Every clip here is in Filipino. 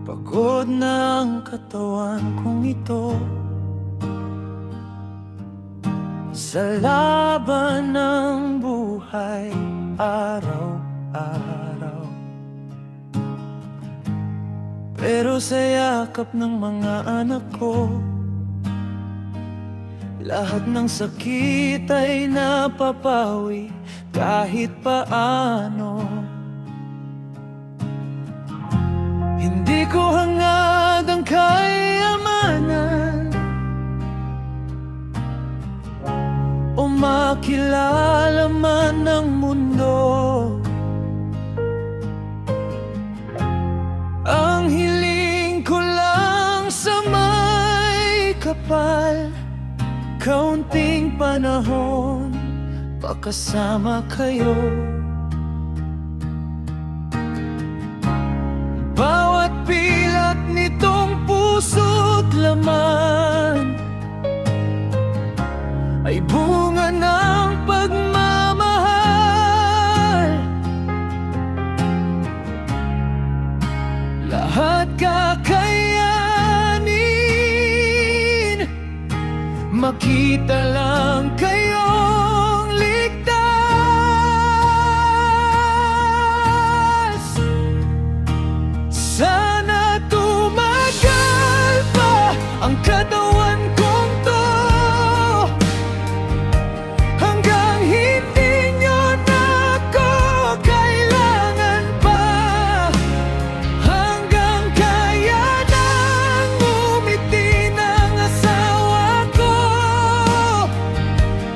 Pagod na ang katawan kong ito sa laban ng buhay araw-araw. Pero sa yakap ng mga anak ko, lahat ng sakit ay napapawi kahit paano. Hindi ko hangad ang kayamanan o makilala man ng mundo. Ang hiling ko lang sa may kapal, kaunting panahon pakasama kayo. Bawat pilat nitong puso't laman ay bunga ng pagmamahal. Lahat kakayanin, makita lang kayong ligtas. Sana tumagal pa ang katawan kong to, hanggang hindi nyo na ako kailangan pa, hanggang kaya nang umiti ng asawa ko.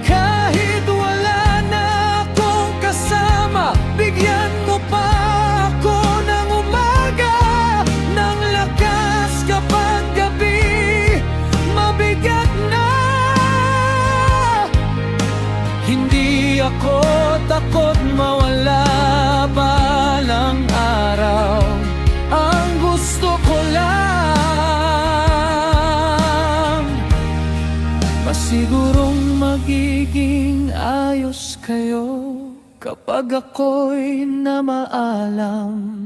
Kahit wala na akong kasama, bigyan mo pa ako ng umaga, ng lakas kapag gabi mabigat na. Hindi ako takot mawala balang araw. Ang gusto ko lang, masigurong magiging ayos kayo kapag ako'y namaalam.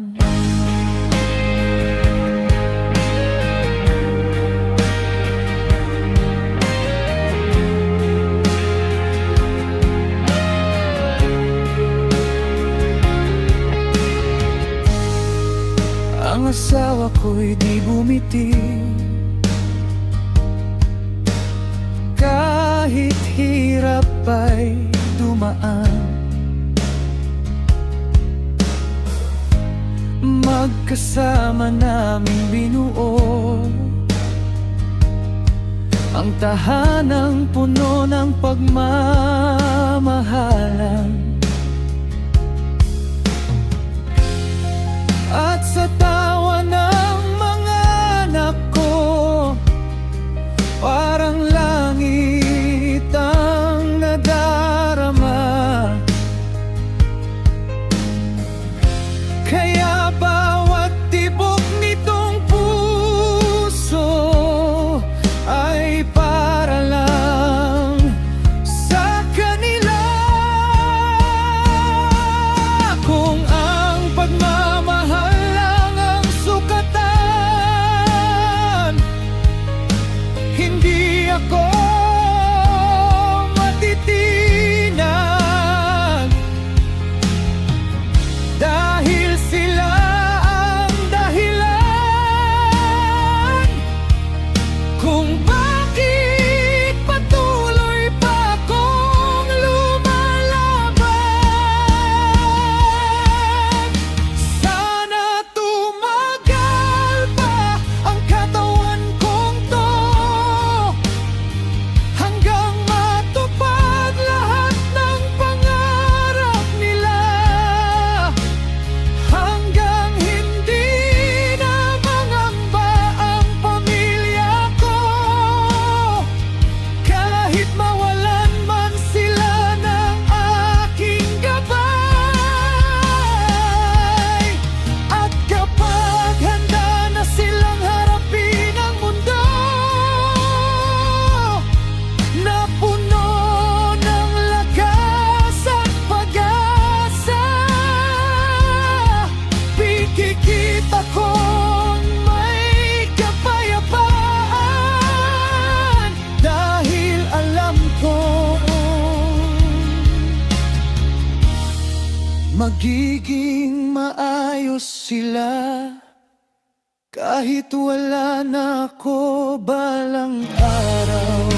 Ang asawa ko'y di bumiti, kahit hirap ay dumaan. Magkasama namin binuo ang tahanang puno ng pagmamahalan. At sa tawa ng mga anak ko, parang langit ang nadarama. Kaya bawat tibok nitong puso ay para lang sa kanila. Magiging maayos sila kahit wala na ako balang araw.